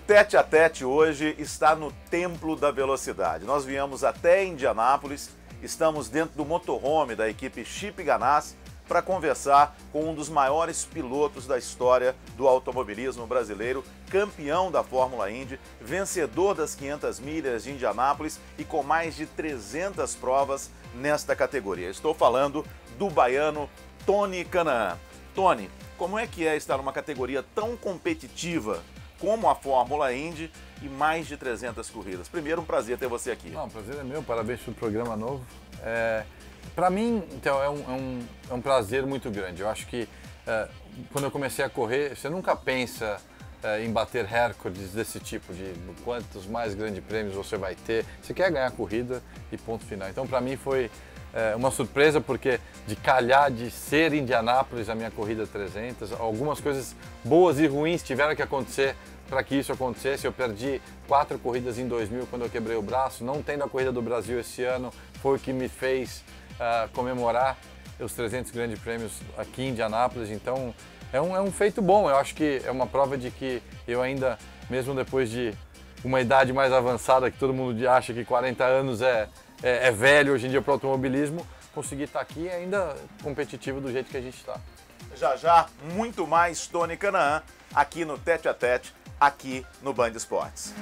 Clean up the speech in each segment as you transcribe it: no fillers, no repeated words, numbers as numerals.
Tete a Tete hoje está no Templo da Velocidade. Nós viemos até Indianápolis, estamos dentro do motorhome da equipe Chip Ganassi para conversar com um dos maiores pilotos da história do automobilismo brasileiro, campeão da Fórmula Indy, vencedor das 500 milhas de Indianápolis e com mais de 300 provas nesta categoria. Estou falando do baiano Tony Kanaan. Tony, como é que é estar numa categoria tão competitiva como a Fórmula Indy e mais de 300 corridas? Primeiro, um prazer ter você aqui. Não, o prazer é meu, parabéns pelo programa novo. Para mim, então, é um prazer muito grande. Eu acho que quando eu comecei a correr, você nunca pensa em bater recordes desse tipo, de quantos mais grandes prêmios você vai ter. Você quer ganhar a corrida e ponto final. Então, para mim foi uma surpresa, porque de calhar de ser Indianápolis a minha corrida 300, algumas coisas boas e ruins tiveram que acontecer para que isso acontecesse. Eu perdi 4 corridas em 2000 quando eu quebrei o braço, não tendo a Corrida do Brasil esse ano, foi o que me fez comemorar os 300 grandes prêmios aqui em Indianápolis. Então é um feito bom. Eu acho que é uma prova de que eu ainda, mesmo depois de uma idade mais avançada, que todo mundo acha que 40 anos é velho hoje em dia para o automobilismo, consegui estar aqui ainda competitivo do jeito que a gente está. Já já, muito mais Tony Kanaan aqui no Tete a Tete, aqui no Band Esportes.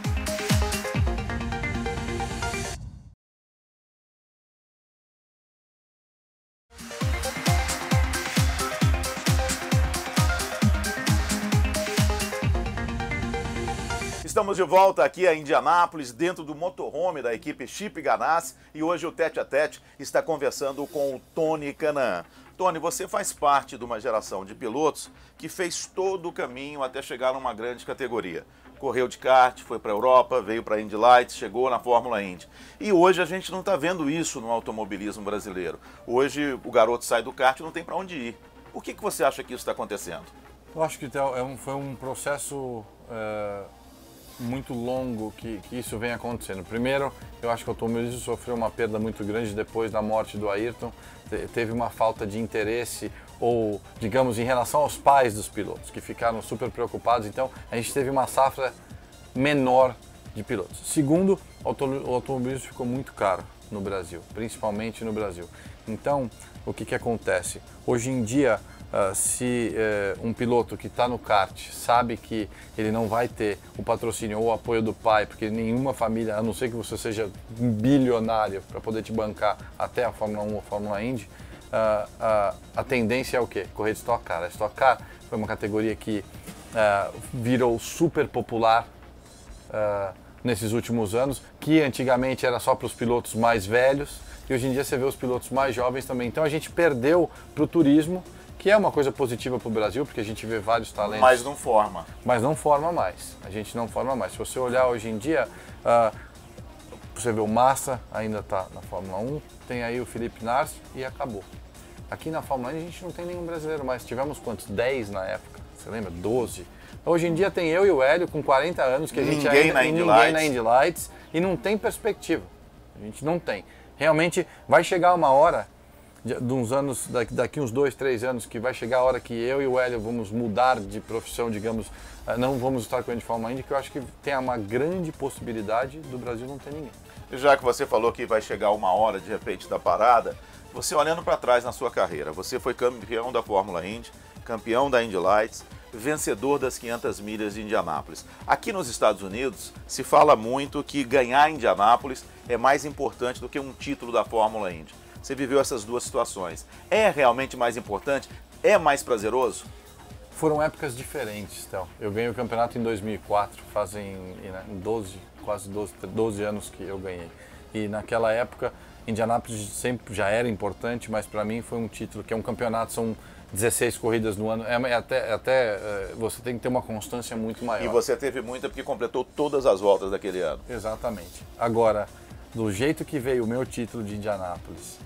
Estamos de volta aqui a Indianápolis, dentro do motorhome da equipe Chip Ganassi, e hoje o Tete a Tete está conversando com o Tony Kanaan. Tony, você faz parte de uma geração de pilotos que fez todo o caminho até chegar numa grande categoria. Correu de kart, foi para a Europa, veio para a Indy Lights, chegou na Fórmula Indy. E hoje a gente não está vendo isso no automobilismo brasileiro. Hoje o garoto sai do kart e não tem para onde ir. Por que você acha que isso está acontecendo? Eu acho que foi um processo muito longo que isso vem acontecendo. Primeiro, eu acho que o automobilismo sofreu uma perda muito grande depois da morte do Ayrton. Teve uma falta de interesse, ou, digamos, em relação aos pais dos pilotos, que ficaram super preocupados. Então, a gente teve uma safra menor de pilotos. Segundo, o automobilismo ficou muito caro no Brasil, principalmente no Brasil. Então, o que acontece? Hoje em dia, se um piloto que está no kart sabe que ele não vai ter o patrocínio ou o apoio do pai, porque nenhuma família, a não ser que você seja bilionário para poder te bancar até a Fórmula 1 ou a Fórmula Indy, a tendência é o quê? Correr de Stock Car. A Stock Car foi uma categoria que virou super popular nesses últimos anos, que antigamente era só para os pilotos mais velhos, e hoje em dia você vê os pilotos mais jovens também. Então a gente perdeu para o turismo, que é uma coisa positiva para o Brasil, porque a gente vê vários talentos. Mas não forma. Mas não forma mais. A gente não forma mais. Se você olhar hoje em dia, você vê o Massa ainda está na Fórmula 1, tem aí o Felipe Nasr e acabou. Aqui na Fórmula 1 a gente não tem nenhum brasileiro mais. Tivemos quantos? 10 na época. Você lembra? 12. Hoje em dia tem eu e o Hélio com 40 anos, que a gente ainda tem ninguém na Indy Lights e não tem perspectiva. A gente não tem. Realmente vai chegar uma hora, de uns anos, daqui uns 2, 3 anos, que vai chegar a hora que eu e o Hélio vamos mudar de profissão, digamos, não vamos estar correndo de Fórmula Indy, que eu acho que tem uma grande possibilidade do Brasil não ter ninguém. Já que você falou que vai chegar uma hora, de repente, da parada, você olhando para trás na sua carreira, você foi campeão da Fórmula Indy, campeão da Indy Lights, vencedor das 500 milhas de Indianápolis. Aqui nos Estados Unidos se fala muito que ganhar Indianápolis é mais importante do que um título da Fórmula Indy. Você viveu essas duas situações. É realmente mais importante? É mais prazeroso? Foram épocas diferentes, Théo. Eu ganhei o campeonato em 2004, fazem 12 anos que eu ganhei. E naquela época, Indianápolis sempre já era importante, mas para mim foi um título, que é um campeonato, são 16 corridas no ano, você tem que ter uma constância muito maior. E você teve muita porque completou todas as voltas daquele ano. Exatamente. Agora, do jeito que veio o meu título de Indianápolis,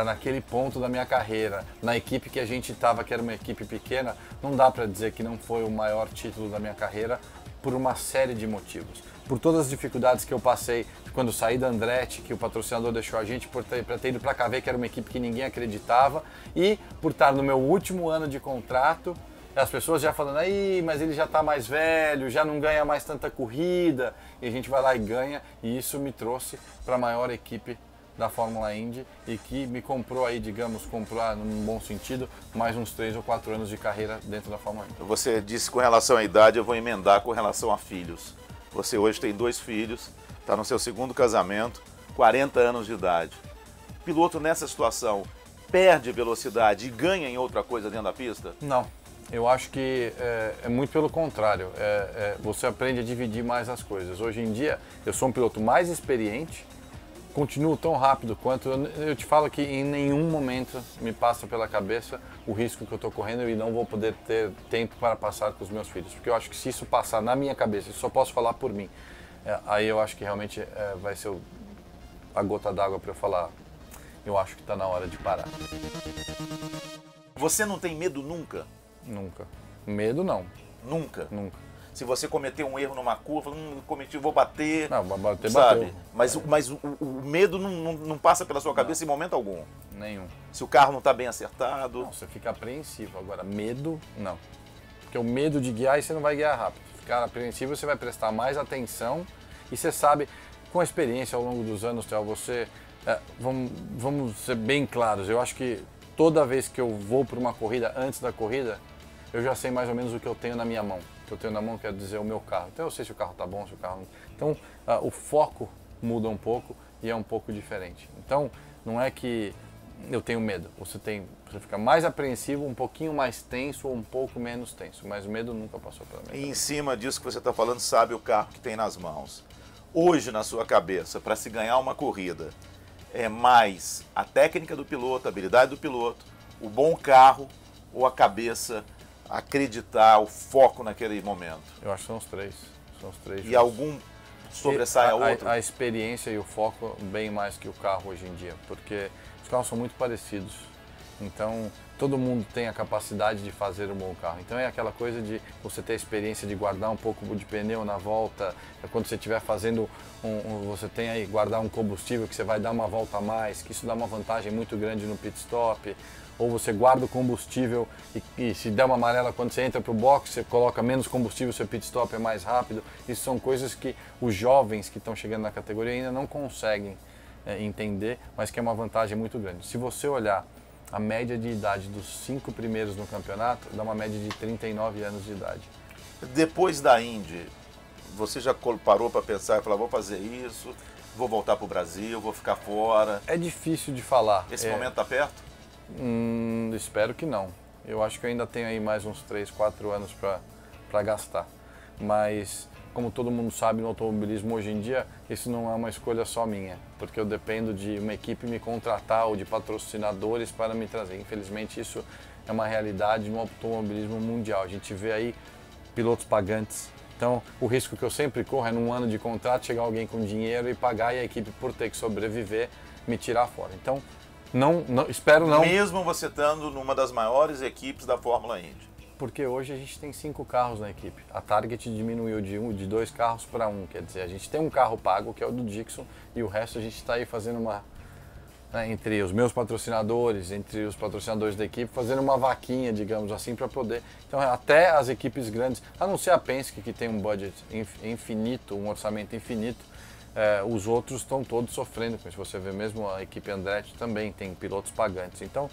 naquele ponto da minha carreira, na equipe que a gente estava, que era uma equipe pequena, não dá para dizer que não foi o maior título da minha carreira, por uma série de motivos. Por todas as dificuldades que eu passei quando saí da Andretti, que o patrocinador deixou a gente, para ter ido para a KV, que era uma equipe que ninguém acreditava, e por estar no meu último ano de contrato as pessoas já falando, aí, mas ele já está mais velho, já não ganha mais tanta corrida, e a gente vai lá e ganha, e isso me trouxe para a maior equipe da Fórmula Indy e que me comprou aí, digamos, comprar num bom sentido, mais uns 3 ou 4 anos de carreira dentro da Fórmula Indy. Você disse com relação à idade, eu vou emendar com relação a filhos. Você hoje tem 2 filhos, está no seu segundo casamento, 40 anos de idade. O piloto nessa situação perde velocidade e ganha em outra coisa dentro da pista? Não, eu acho que é muito pelo contrário, você aprende a dividir mais as coisas. Hoje em dia, eu sou um piloto mais experiente, continuo tão rápido quanto, eu te falo que em nenhum momento me passa pela cabeça o risco que eu estou correndo e não vou poder ter tempo para passar com os meus filhos, porque eu acho que se isso passar na minha cabeça, eu só posso falar por mim, aí eu acho que realmente vai ser a gota d'água para eu falar, eu acho que está na hora de parar. Você não tem medo nunca? Nunca. Medo não. Nunca? Nunca. Se você cometer um erro numa curva, cometi, vou bater. Não, bater, sabe? bateu. Mas o medo não passa pela sua cabeça em momento algum? Nenhum. Se o carro não está bem acertado? Não, você fica apreensivo. Agora, medo, não. Porque o medo de guiar, aí você não vai guiar rápido. Ficar apreensivo, você vai prestar mais atenção e você sabe, com a experiência ao longo dos anos, Theo, você... vamos ser bem claros, eu acho que toda vez que eu vou para uma corrida, antes da corrida, eu já sei mais ou menos o que eu tenho na minha mão. O que eu tenho na mão quer dizer o meu carro. Então eu sei se o carro está bom, se o carro não... Então o foco muda um pouco e é um pouco diferente. Então não é que eu tenho medo, você fica mais apreensivo, um pouquinho mais tenso ou um pouco menos tenso, mas o medo nunca passou pela minha cabeça. E em cima disso que você está falando, sabe o carro que tem nas mãos. Hoje na sua cabeça, para se ganhar uma corrida, é mais a técnica do piloto, a habilidade do piloto, o bom carro ou a cabeça, acreditar, o foco naquele momento? Eu acho que são os três. São os três. E algum sobressai a outro? A experiência e o foco bem mais que o carro hoje em dia, porque os carros são muito parecidos. Então, todo mundo tem a capacidade de fazer um bom carro. Então, é aquela coisa de você ter a experiência de guardar um pouco de pneu na volta. Quando você estiver fazendo, você tem aí guardar um combustível que você vai dar uma volta a mais, que isso dá uma vantagem muito grande no pit stop. Ou você guarda o combustível e se der uma amarela quando você entra para o box, você coloca menos combustível, seu pit stop é mais rápido. Isso são coisas que os jovens que estão chegando na categoria ainda não conseguem entender, mas que é uma vantagem muito grande. Se você olhar a média de idade dos 5 primeiros no campeonato, dá uma média de 39 anos de idade. Depois da Indy, você já parou para pensar e falar, vou fazer isso, vou voltar para o Brasil, vou ficar fora? É difícil de falar. Esse momento está perto? Espero que não. Eu acho que eu ainda tenho aí mais uns 3, 4 anos para gastar. Mas, como todo mundo sabe, no automobilismo hoje em dia, isso não é uma escolha só minha, porque eu dependo de uma equipe me contratar ou de patrocinadores para me trazer. Infelizmente, isso é uma realidade no automobilismo mundial. A gente vê aí pilotos pagantes. Então, o risco que eu sempre corro é num ano de contrato chegar alguém com dinheiro e pagar e a equipe, por ter que sobreviver, me tirar fora. Então, não, espero não. Mesmo você estando numa das maiores equipes da Fórmula Indy. Porque hoje a gente tem 5 carros na equipe. A Target diminuiu de 2 carros para 1. Quer dizer, a gente tem um carro pago, que é o do Dixon, e o resto a gente está aí fazendo uma... entre os meus patrocinadores, entre os patrocinadores da equipe, fazendo uma vaquinha, digamos assim, para poder... Então, até as equipes grandes, a não ser a Penske, que tem um budget infinito, um orçamento infinito, os outros estão todos sofrendo com isso. Você vê mesmo a equipe Andretti também tem pilotos pagantes. Então,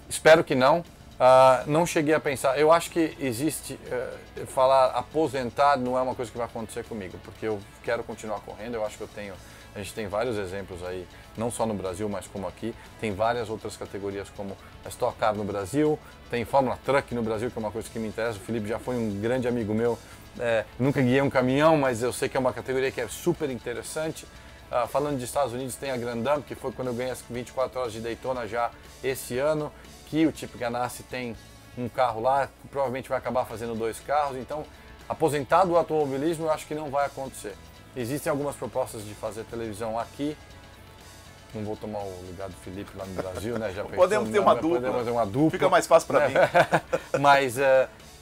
espero que não. Não cheguei a pensar, eu acho que existe, falar aposentar não é uma coisa que vai acontecer comigo, porque eu quero continuar correndo, eu acho que a gente tem vários exemplos aí, não só no Brasil, mas como aqui, tem várias outras categorias como a Stock Car no Brasil, tem Fórmula Truck no Brasil, que é uma coisa que me interessa, o Felipe já foi um grande amigo meu, nunca guiei um caminhão, mas eu sei que é uma categoria que é super interessante. Falando de Estados Unidos, tem a Grand Am, que foi quando eu ganhei as 24 horas de Daytona já esse ano, que o Chip Ganassi tem um carro lá, que provavelmente vai acabar fazendo 2 carros, então aposentar do automobilismo eu acho que não vai acontecer. Existem algumas propostas de fazer televisão aqui, não vou tomar o lugar do Felipe lá no Brasil, né? Já podemos ter uma dupla. Podemos ter uma dupla. Fica mais fácil para mim. Mas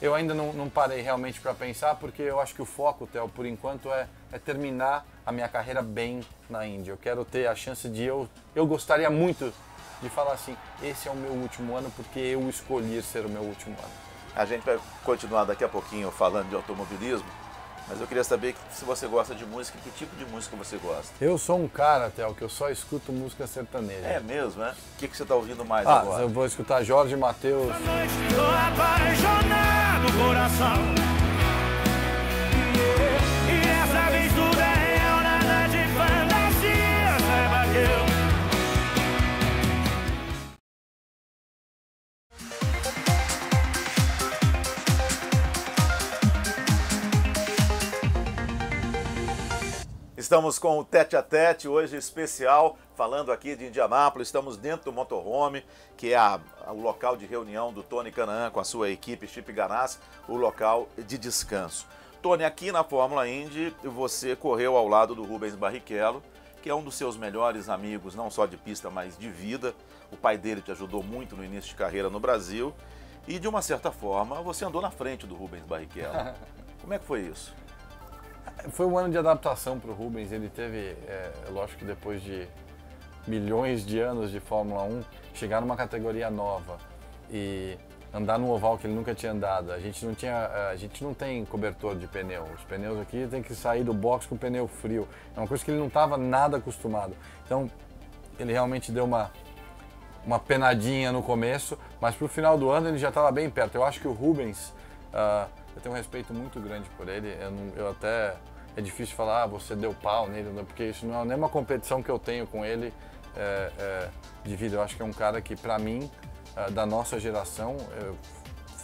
eu ainda não parei realmente para pensar, porque eu acho que o foco, Theo, por enquanto é terminar a minha carreira bem na Indy. Eu quero ter a chance de eu gostaria muito de falar assim, esse é o meu último ano porque eu escolhi ser o meu último ano. A gente vai continuar daqui a pouquinho falando de automobilismo, mas eu queria saber se você gosta de música, que tipo de música você gosta? Eu sou um cara, Theo, que eu só escuto música sertaneja. É mesmo, né? O que você está ouvindo mais agora? Eu vou escutar Jorge Mateus. Tô apaixonado, coração. E essa vez tudo é real, nada de fantasia. Saiba que eu... Estamos com o Tete a Tete, hoje especial, falando aqui de Indianápolis. Estamos dentro do motorhome, que é o local de reunião do Tony Kanaan com a sua equipe Chip Ganassi, o local de descanso. Tony, aqui na Fórmula Indy, você correu ao lado do Rubens Barrichello, que é um dos seus melhores amigos, não só de pista, mas de vida. O pai dele te ajudou muito no início de carreira no Brasil. E, de uma certa forma, você andou na frente do Rubens Barrichello. Como é que foi isso? Foi um ano de adaptação para o Rubens. Ele teve, lógico que depois de milhões de anos de Fórmula 1, chegar numa categoria nova e andar num oval que ele nunca tinha andado. A gente não tem cobertor de pneu. Os pneus aqui tem que sair do box com pneu frio. É uma coisa que ele não estava nada acostumado. Então, ele realmente deu uma penadinha no começo, mas para o final do ano ele já estava bem perto. Eu acho que o Rubens, eu tenho um respeito muito grande por ele. Eu até é difícil falar, você deu pau nele, porque isso não é nem uma competição que eu tenho com ele de vida. Eu acho que é um cara que, para mim, da nossa geração,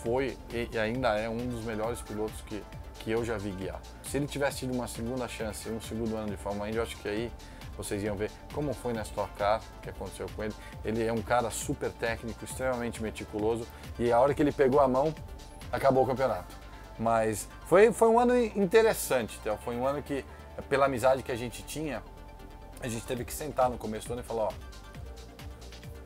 foi e ainda é um dos melhores pilotos que eu já vi guiar. Se ele tivesse tido uma segunda chance, um segundo ano de Fórmula Indy, eu acho que aí vocês iam ver como foi na Stock Car, o que aconteceu com ele. Ele é um cara super técnico, extremamente meticuloso, e a hora que ele pegou a mão, acabou o campeonato. Mas foi um ano interessante, Theo. Foi um ano que, pela amizade que a gente tinha, a gente teve que sentar no começo do ano e falar, ó,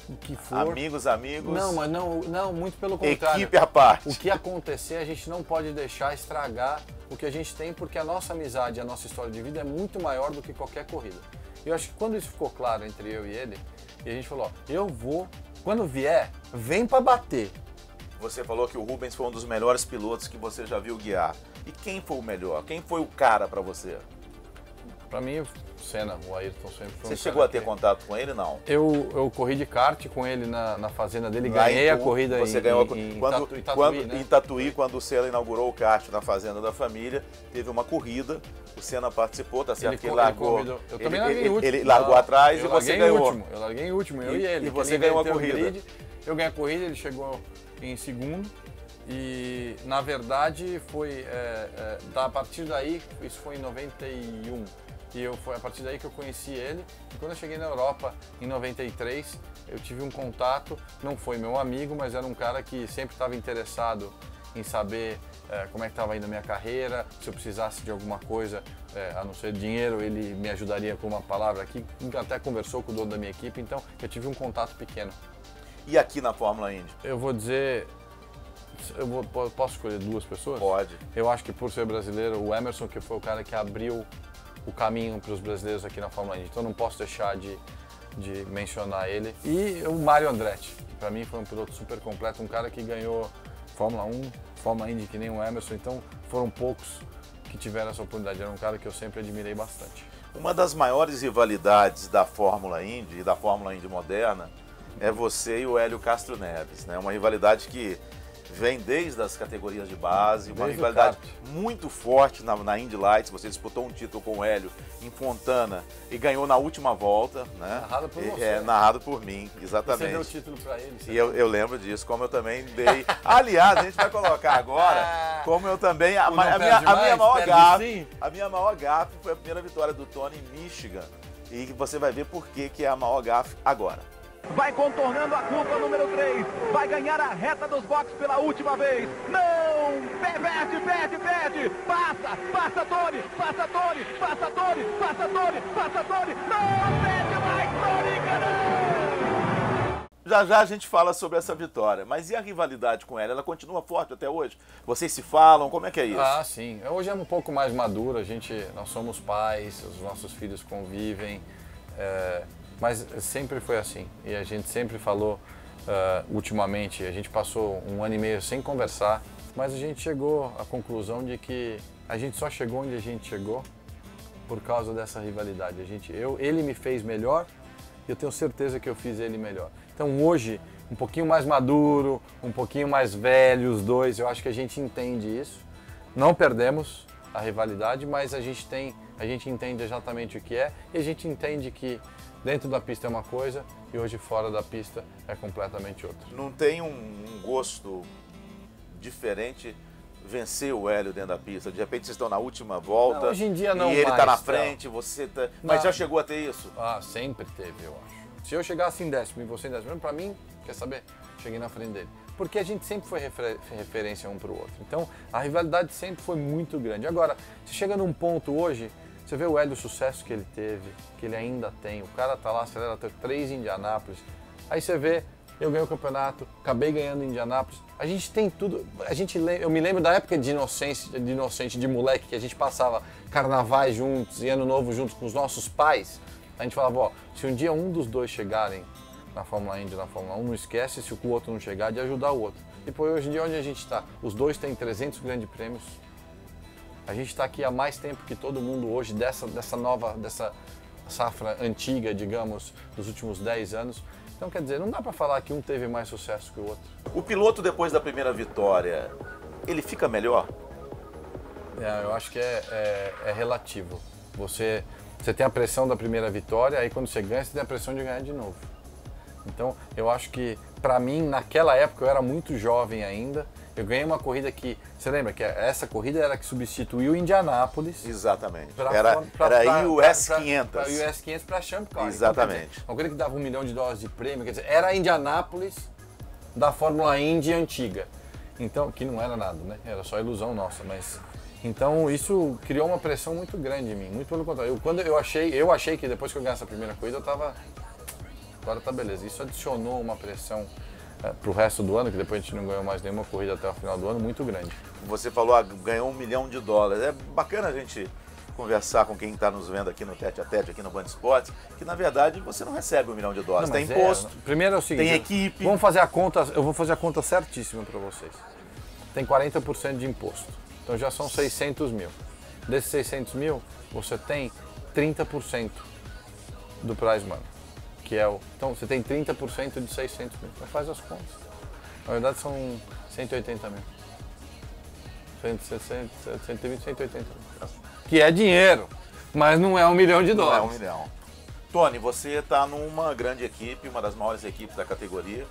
o que for... Amigos. Não, mas não, muito pelo contrário. Equipe à parte. O que acontecer, a gente não pode deixar estragar o que a gente tem, porque a nossa amizade, a nossa história de vida é muito maior do que qualquer corrida. E eu acho que quando isso ficou claro entre eu e ele, e a gente falou, ó, eu vou, quando vier, vem pra bater. Você falou que o Rubens foi um dos melhores pilotos que você já viu guiar. E quem foi o melhor? Quem foi o cara para você? Para mim, o Senna, o Ayrton sempre foi. Você chegou a ter contato com ele, não? Eu corri de kart com ele na fazenda dele, lá ganhei a corrida em Tatuí, quando o Senna inaugurou o kart na fazenda da família, teve uma corrida, o Senna participou, tá certo que ele largou. Eu também larguei em último. Ele largou atrás e você ganhou. Eu larguei em último, eu e ele. E você ganhou a corrida. Eu ganhei a corrida, ele chegou em segundo. E, na verdade, foi a partir daí, isso foi em 91, e foi a partir daí que eu conheci ele. E quando eu cheguei na Europa, em 93, eu tive um contato, não foi meu amigo, mas era um cara que sempre estava interessado em saber como é que estava indo a minha carreira, se eu precisasse de alguma coisa, a não ser dinheiro, ele me ajudaria com uma palavra aqui, até conversou com o dono da minha equipe, então eu tive um contato pequeno. E aqui na Fórmula Indy? Eu vou dizer... Posso escolher duas pessoas? Pode. Eu acho que por ser brasileiro, o Emerson, que foi o cara que abriu o caminho para os brasileiros aqui na Fórmula Indy. Então não posso deixar de mencionar ele. E o Mário Andretti, que para mim foi um piloto super completo, um cara que ganhou Fórmula 1, Fórmula Indy que nem o Emerson. Então foram poucos que tiveram essa oportunidade. Era um cara que eu sempre admirei bastante. Uma das maiores rivalidades da Fórmula Indy e da Fórmula Indy moderna é você e o Hélio Castro Neves, né? Uma rivalidade que vem desde as categorias de base, uma rivalidade muito forte na Indy Lights. Você disputou um título com o Hélio em Fontana e ganhou na última volta, né? Narrado por você. Narrado por mim, exatamente. Você deu o título para ele. E eu lembro disso, como eu também dei. Aliás, a gente vai colocar agora, como eu também. A minha maior gafe foi a primeira vitória do Tony em Michigan. E você vai ver por que é a maior gafe agora. Vai contornando a curva número 3. Vai ganhar a reta dos boxes pela última vez. Não! Perde! Passa Tony! Não! Perde mais Tony! Já a gente fala sobre essa vitória, mas e a rivalidade com ela? Ela continua forte até hoje? Vocês se falam? Como é que é isso? Ah, sim. Hoje é um pouco mais maduro, nós somos pais, os nossos filhos convivem, mas sempre foi assim. E a gente sempre falou ultimamente. A gente passou 1 ano e meio sem conversar, mas a gente chegou à conclusão de que a gente só chegou onde a gente chegou por causa dessa rivalidade. Ele me fez melhor e eu tenho certeza que eu fiz ele melhor. Então hoje, um pouquinho mais maduro, um pouquinho mais velho, os dois, eu acho que a gente entende isso. Não perdemos a rivalidade, mas a gente entende exatamente o que é e a gente entende que dentro da pista é uma coisa e hoje fora da pista é completamente outra. Não tem um gosto diferente vencer o Hélio dentro da pista? De repente vocês estão na última volta, não, hoje em dia não e ele mais, está na frente, você tá... Mas já chegou a ter isso? Ah, sempre teve, eu acho. Se eu chegasse em 10º e você em 10º, para mim, quer saber, cheguei na frente dele. Porque a gente sempre foi referência um para o outro. Então, a rivalidade sempre foi muito grande. Agora, você chega num ponto hoje, você vê o Hélio, o sucesso que ele teve, que ele ainda tem. O cara tá lá, acelera até 3 em Indianápolis. Aí você vê, eu ganhei o campeonato, acabei ganhando em Indianápolis. A gente tem tudo. Eu me lembro da época de inocente, de moleque, que a gente passava carnavais juntos e ano novo juntos com os nossos pais. A gente falava, ó, se um dia um dos dois chegarem na Fórmula Indy, na Fórmula 1, não esquece, se o outro não chegar, de ajudar o outro. E pô, hoje em dia onde a gente está? Os dois têm 300 grandes prêmios. A gente está aqui há mais tempo que todo mundo hoje, dessa safra antiga, digamos, dos últimos 10 anos. Então, quer dizer, não dá para falar que um teve mais sucesso que o outro. O piloto, depois da primeira vitória, ele fica melhor? Eu acho que é relativo. Você tem a pressão da primeira vitória, aí quando você ganha, você tem a pressão de ganhar de novo. Então, eu acho que, para mim, naquela época, eu era muito jovem ainda. Eu ganhei uma corrida que... Você lembra que essa corrida era que substituiu Indianápolis? Exatamente. Era a US 500. Para a US 500 para a Champ Car. Exatamente. Então, dizer, uma corrida que dava $1 milhão de prêmio. Quer dizer, era a Indianápolis da Fórmula Indy antiga. Então, que não era nada, né? Era só ilusão nossa, mas... Então, isso criou uma pressão muito grande em mim. Muito pelo contrário. Eu achei que depois que eu ganhei essa primeira corrida, eu estava... Agora tá beleza. Isso adicionou uma pressão para o resto do ano, que depois a gente não ganhou mais nenhuma corrida até o final do ano, muito grande. Você falou, ganhou $1 milhão. É bacana a gente conversar com quem está nos vendo aqui no Tete a Tete, aqui no Band Esportes, que na verdade você não recebe $1 milhão. Não, tem imposto, primeiro é o seguinte, tem equipe. Vamos fazer a conta, eu vou fazer a conta certíssima para vocês. Tem 40% de imposto, então já são 600 mil. Desses 600 mil, você tem 30% do prize money. Que é então você tem 30% de 600 mil. Então faz as contas. Na verdade são 180 mil. 160, 120, 180 mil. Que é dinheiro, mas não é $1 milhão. Não é $1 milhão. Tony, você está numa grande equipe, uma das maiores equipes da categoria.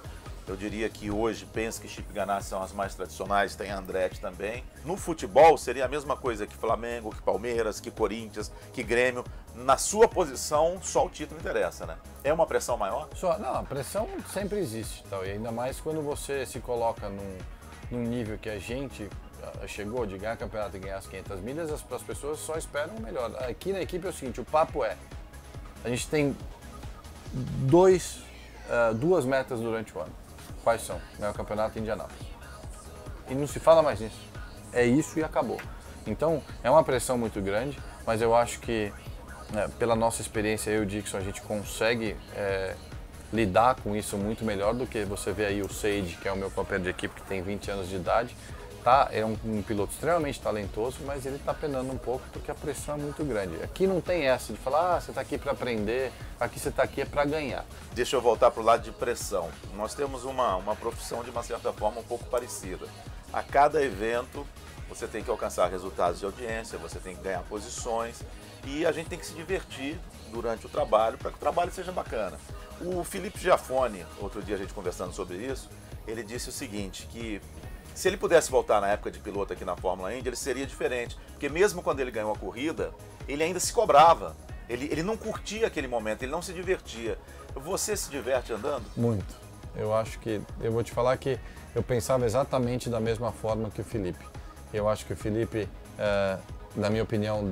Eu diria que hoje Penske e Chip Ganassi são as mais tradicionais, tem a Andretti também. No futebol seria a mesma coisa que Flamengo, que Palmeiras, que Corinthians, que Grêmio. Na sua posição, só o título interessa, né? É uma pressão maior? Não, a pressão sempre existe, tal, e ainda mais quando você se coloca num nível que a gente chegou de ganhar campeonato e ganhar as 500 milhas, as pessoas só esperam o melhor. Aqui na equipe é o seguinte, o papo é, a gente tem duas metas durante o ano. Quais são? Ganhar o campeonato em Indianápolis. E não se fala mais nisso. É isso e acabou. Então, é uma pressão muito grande, mas eu acho que, pela nossa experiência, eu e o Dixon, a gente consegue lidar com isso muito melhor do que você vê aí o Sage, que é o meu companheiro de equipe, que tem 20 anos de idade. É um piloto extremamente talentoso, mas ele está penando um pouco porque a pressão é muito grande. Aqui não tem essa de falar, você está aqui para aprender, aqui você está aqui para ganhar. Deixa eu voltar para o lado de pressão. Nós temos uma profissão de uma certa forma um pouco parecida. A cada evento você tem que alcançar resultados de audiência, você tem que ganhar posições e a gente tem que se divertir durante o trabalho para que o trabalho seja bacana. O Felipe Giafone, outro dia a gente conversando sobre isso, ele disse o seguinte, que se ele pudesse voltar na época de piloto aqui na Fórmula Indy, ele seria diferente. Porque mesmo quando ele ganhou a corrida, ele ainda se cobrava. Ele não curtia aquele momento, ele não se divertia. Você se diverte andando? Muito. Eu vou te falar que eu pensava exatamente da mesma forma que o Felipe. Eu acho que o Felipe, na minha opinião,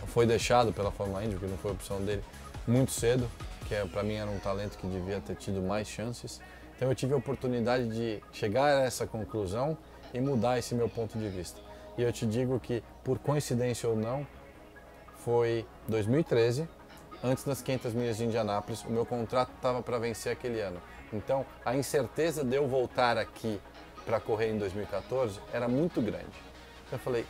foi deixado pela Fórmula Indy, porque não foi a opção dele, muito cedo, que para mim era um talento que devia ter tido mais chances. Então eu tive a oportunidade de chegar a essa conclusão e mudar esse meu ponto de vista. E eu te digo que, por coincidência ou não, foi 2013, antes das 500 milhas de Indianápolis, o meu contrato estava para vencer aquele ano. Então, a incerteza de eu voltar aqui para correr em 2014 era muito grande. Eu falei,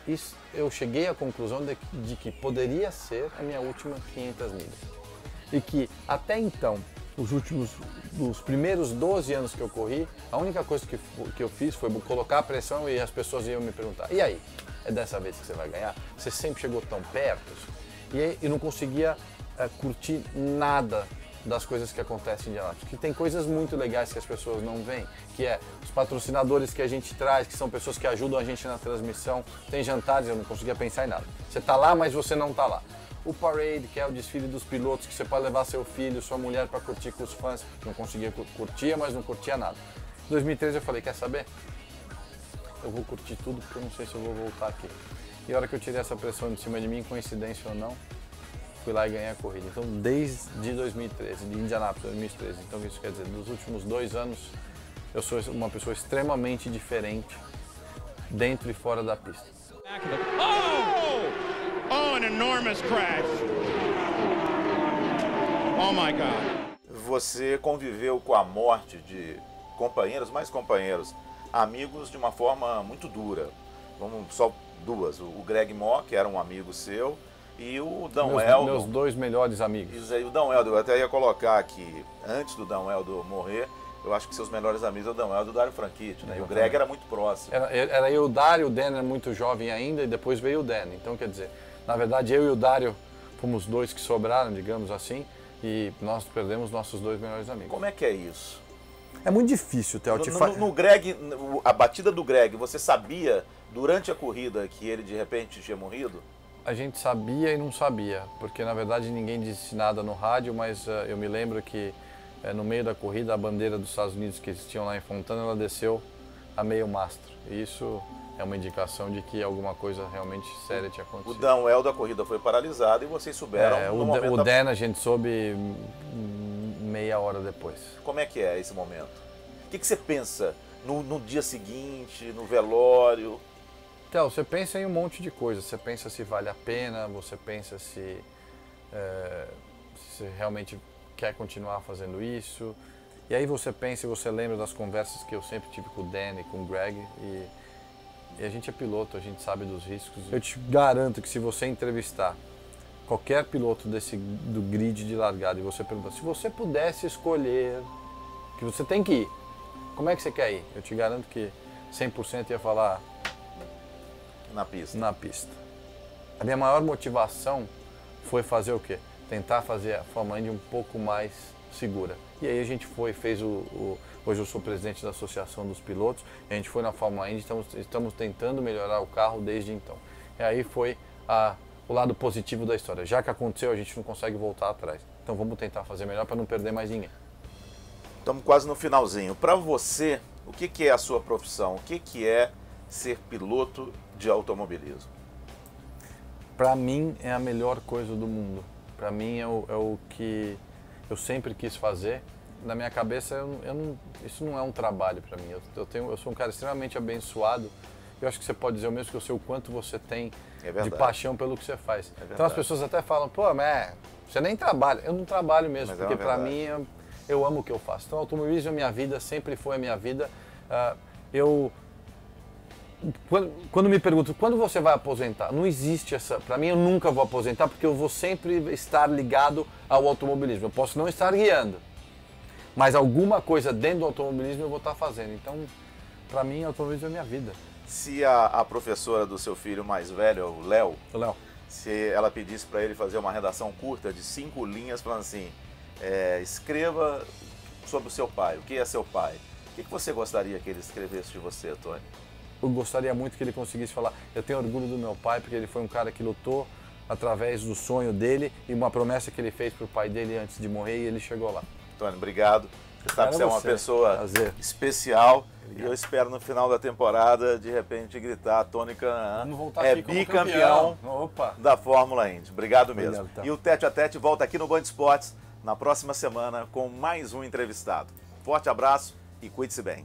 eu cheguei à conclusão de que poderia ser a minha última 500 milhas. E que até então, os primeiros 12 anos que eu corri, a única coisa que eu fiz foi colocar a pressão e as pessoas iam me perguntar, e aí, é dessa vez que você vai ganhar? Você sempre chegou tão perto? E eu não conseguia curtir nada das coisas que acontecem em Indianápolis, porque tem coisas muito legais que as pessoas não veem, que é os patrocinadores que a gente traz, que são pessoas que ajudam a gente na transmissão, tem jantares, eu não conseguia pensar em nada. Você está lá, mas você não está lá. O parade, que é o desfile dos pilotos, que você pode levar seu filho, sua mulher para curtir com os fãs, não conseguia curtir, mas não curtia nada. Em 2013 eu falei, quer saber? Eu vou curtir tudo porque eu não sei se eu vou voltar aqui. E a hora que eu tirei essa pressão de cima de mim, coincidência ou não, fui lá e ganhei a corrida. Então, desde 2013, de Indianápolis, 2013. Então, isso quer dizer, nos últimos 2 anos, eu sou uma pessoa extremamente diferente dentro e fora da pista. Oh, an enormous crash. Oh my God. Você conviveu com a morte de companheiros, mais companheiros, amigos de uma forma muito dura. Vamos só duas. O Greg Moore, que era um amigo seu, e o Dan Eldon. Meus 2 melhores amigos. Isso aí, o Dan Eldon, eu até ia colocar aqui, antes do Dan Eldon morrer, eu acho que seus melhores amigos é o Dan Eldon e o Dario Franchitti, né? E o Greg era muito próximo. Era eu, o Dario, o Dan era muito jovem ainda e depois veio o Dan. Então, quer dizer, na verdade, eu e o Dario fomos 2 que sobraram, digamos assim, e nós perdemos nossos 2 melhores amigos. Como é que é isso? É muito difícil, Theo. No Greg, a batida do Greg, você sabia durante a corrida que ele de repente tinha morrido? A gente sabia e não sabia, porque na verdade ninguém disse nada no rádio, mas eu me lembro que no meio da corrida a bandeira dos Estados Unidos que eles tinham lá em Fontana, ela desceu a meio mastro. E isso é uma indicação de que alguma coisa realmente séria tinha acontecido. O Dan Eldon, a corrida foi paralisada e vocês souberam no momento... O Dan a gente soube meia hora depois. Como é que é esse momento? O que você pensa no dia seguinte, no velório? Então, você pensa em um monte de coisas. Você pensa se vale a pena, você pensa se você realmente quer continuar fazendo isso. E aí você pensa e você lembra das conversas que eu sempre tive com o Dan e com o Greg. E a gente é piloto, a gente sabe dos riscos. Eu te garanto que se você entrevistar qualquer piloto do grid de largada e você perguntar, se você pudesse escolher, que você tem que ir, como é que você quer ir? Eu te garanto que 100% ia falar... Na pista. Na pista. A minha maior motivação foi fazer o quê? Tentar fazer a Fórmula Indy um pouco mais segura. E aí a gente fez hoje eu sou presidente da Associação dos Pilotos, a gente foi na Fórmula Indy, estamos tentando melhorar o carro desde então. E aí foi o lado positivo da história. Já que aconteceu, a gente não consegue voltar atrás. Então vamos tentar fazer melhor para não perder mais ninguém. Estamos quase no finalzinho. Para você, o que é a sua profissão? O que é ser piloto de automobilismo? Para mim é a melhor coisa do mundo. Para mim é o que eu sempre quis fazer. Na minha cabeça, isso não é um trabalho para mim. Eu sou um cara extremamente abençoado. Eu acho que você pode dizer o mesmo, que eu sei o quanto você tem de paixão pelo que você faz. Então as pessoas até falam, pô, mas você nem trabalha. Eu não trabalho mesmo, porque para mim eu amo o que eu faço. Então, automobilismo é minha vida, sempre foi a minha vida. Quando me perguntam, quando você vai aposentar? Não existe essa... Para mim, eu nunca vou aposentar, porque eu vou sempre estar ligado ao automobilismo. Eu posso não estar guiando, mas alguma coisa dentro do automobilismo eu vou estar fazendo. Então, para mim, automobilismo é minha vida. Se a professora do seu filho mais velho, o Léo, se ela pedisse para ele fazer uma redação curta de 5 linhas, falando assim, escreva sobre o seu pai, o que é seu pai? O que você gostaria que ele escrevesse de você, Tony? Eu gostaria muito que ele conseguisse falar, eu tenho orgulho do meu pai, porque ele foi um cara que lutou através do sonho dele e uma promessa que ele fez para o pai dele antes de morrer, e ele chegou lá. Tony, obrigado. Você sabe que você é uma pessoa especial. Obrigado. E eu espero no final da temporada, de repente, gritar, Tony Kanaan é bicampeão da Fórmula Indy. Obrigado mesmo. Obrigado, e o Tete a Tete volta aqui no Band Esportes na próxima semana com mais um entrevistado. Forte abraço e cuide-se bem.